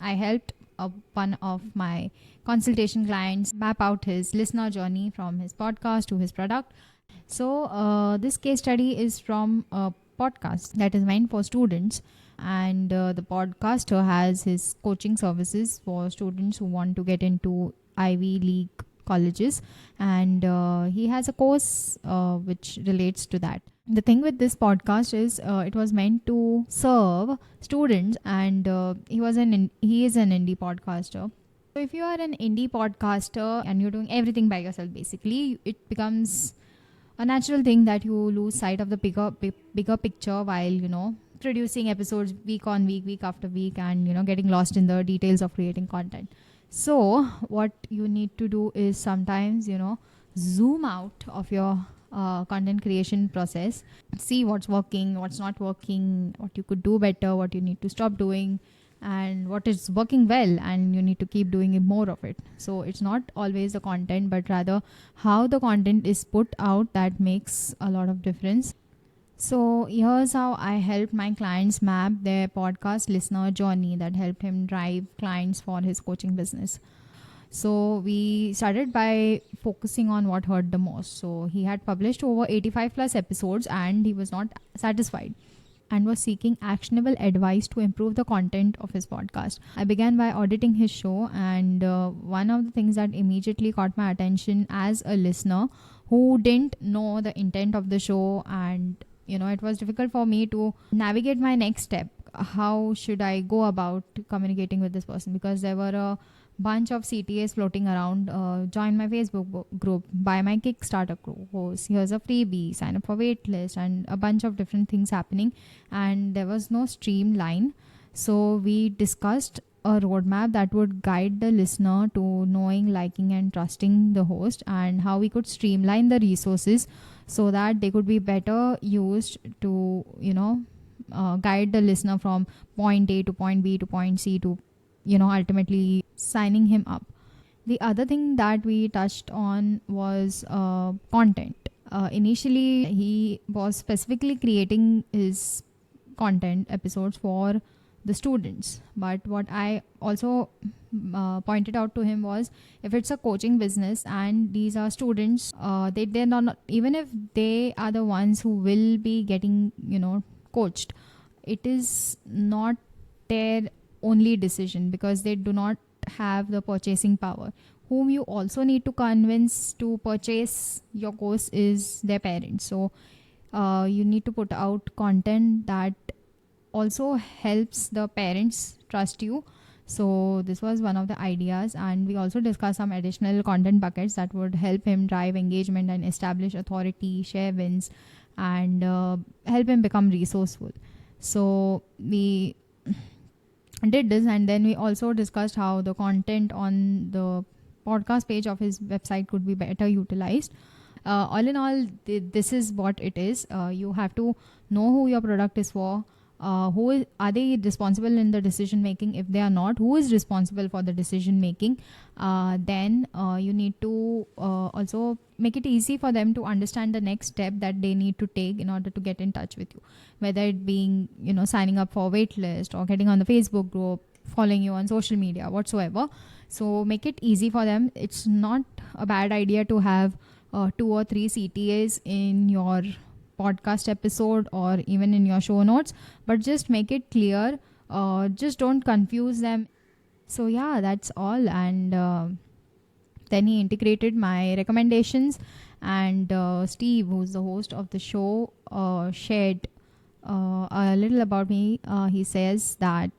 I helped one of my consultation clients map out his listener journey from his podcast to his product. So, this case study is from a podcast that is meant for students, and the podcaster has his coaching services for students who want to get into Ivy League colleges, and he has a course which relates to that. The thing with this podcast is it was meant to serve students, and he is an indie podcaster. So if you are an indie podcaster and you're doing everything by yourself, basically, it becomes a natural thing that you lose sight of the bigger picture while producing episodes week on week, week after week, and getting lost in the details of creating content. So what you need to do is sometimes zoom out of your content creation process, see what's working, what's not working, what you could do better, what you need to stop doing, and what is working well, and you need to keep doing more of it. So it's not always the content, but rather how the content is put out that makes a lot of difference. So here's how I helped my clients map their podcast listener journey that helped him drive clients for his coaching business. So we started by focusing on what hurt the most. So he had published over 85 plus episodes and he was not satisfied and was seeking actionable advice to improve the content of his podcast. I began by auditing his show, and one of the things that immediately caught my attention as a listener who didn't know the intent of the show, and it was difficult for me to navigate my next step. How should I go about communicating with this person? Because there were a bunch of CTAs floating around. Join my Facebook group, buy my Kickstarter course, here's a freebie, sign up for waitlist, and a bunch of different things happening, and there was no streamline. So we discussed a roadmap that would guide the listener to knowing, liking, and trusting the host, and how we could streamline the resources so that they could be better used to guide the listener from point A to point B to point C to ultimately signing him up. The other thing that we touched on was content. Initially, he was specifically creating his content episodes for the students. But what I also pointed out to him was, if it's a coaching business and these are students, they're not, even if they are the ones who will be getting coached, it is not their only decision, because they do not have the purchasing power. Whom you also need to convince to purchase your course is their parents. So you need to put out content that also helps the parents trust you. So this was one of the ideas, and we also discussed some additional content buckets that would help him drive engagement and establish authority, share wins, and help him become resourceful. So we did this, and then we also discussed how the content on the podcast page of his website could be better utilized. All in all, this is what it is. You have to know who your product is for. Are they responsible in the decision making? If they are not, who is responsible for the decision making? Then you need to also make it easy for them to understand the next step that they need to take in order to get in touch with you, whether it being signing up for a waitlist or getting on the Facebook group, following you on social media, whatsoever. So make it easy for them. It's not a bad idea to have 2 or 3 CTAs in your podcast episode or even in your show notes, but just make it clear. Just don't confuse them. So yeah, that's all. And then he integrated my recommendations, and Steve, who's the host of the show, shared a little about me. He says that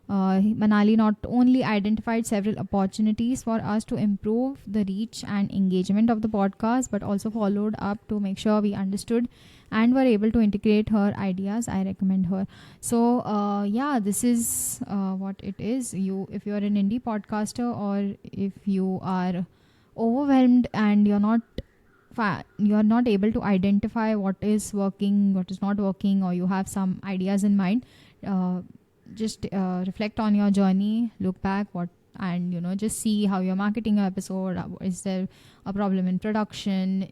Manali not only identified several opportunities for us to improve the reach and engagement of the podcast, but also followed up to make sure we understood and were able to integrate her ideas. I recommend her. So yeah, this is what it is. If you're an indie podcaster, or if you are overwhelmed and you're not able to identify what is working, what is not working, or you have some ideas in mind, just reflect on your journey, look back and just see how you're marketing your episode. Is there a problem in production?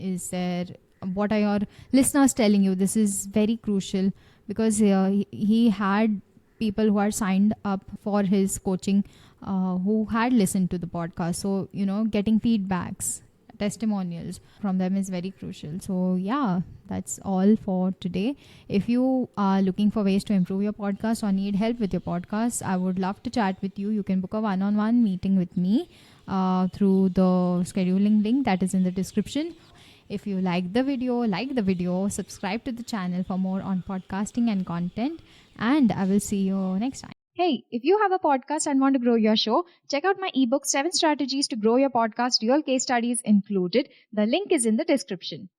What are your listeners telling you? This is very crucial, because he had people who are signed up for his coaching who had listened to the podcast. So, getting feedbacks, testimonials from them is very crucial. So, yeah, that's all for today. If you are looking for ways to improve your podcast or need help with your podcast, I would love to chat with you. You can book a one-on-one meeting with me through the scheduling link that is in the description. If you like the video, subscribe to the channel for more on podcasting and content, and I will see you next time. Hey, if you have a podcast and want to grow your show, check out my ebook 7 Strategies to Grow Your Podcast, real case studies included. The link is in the description.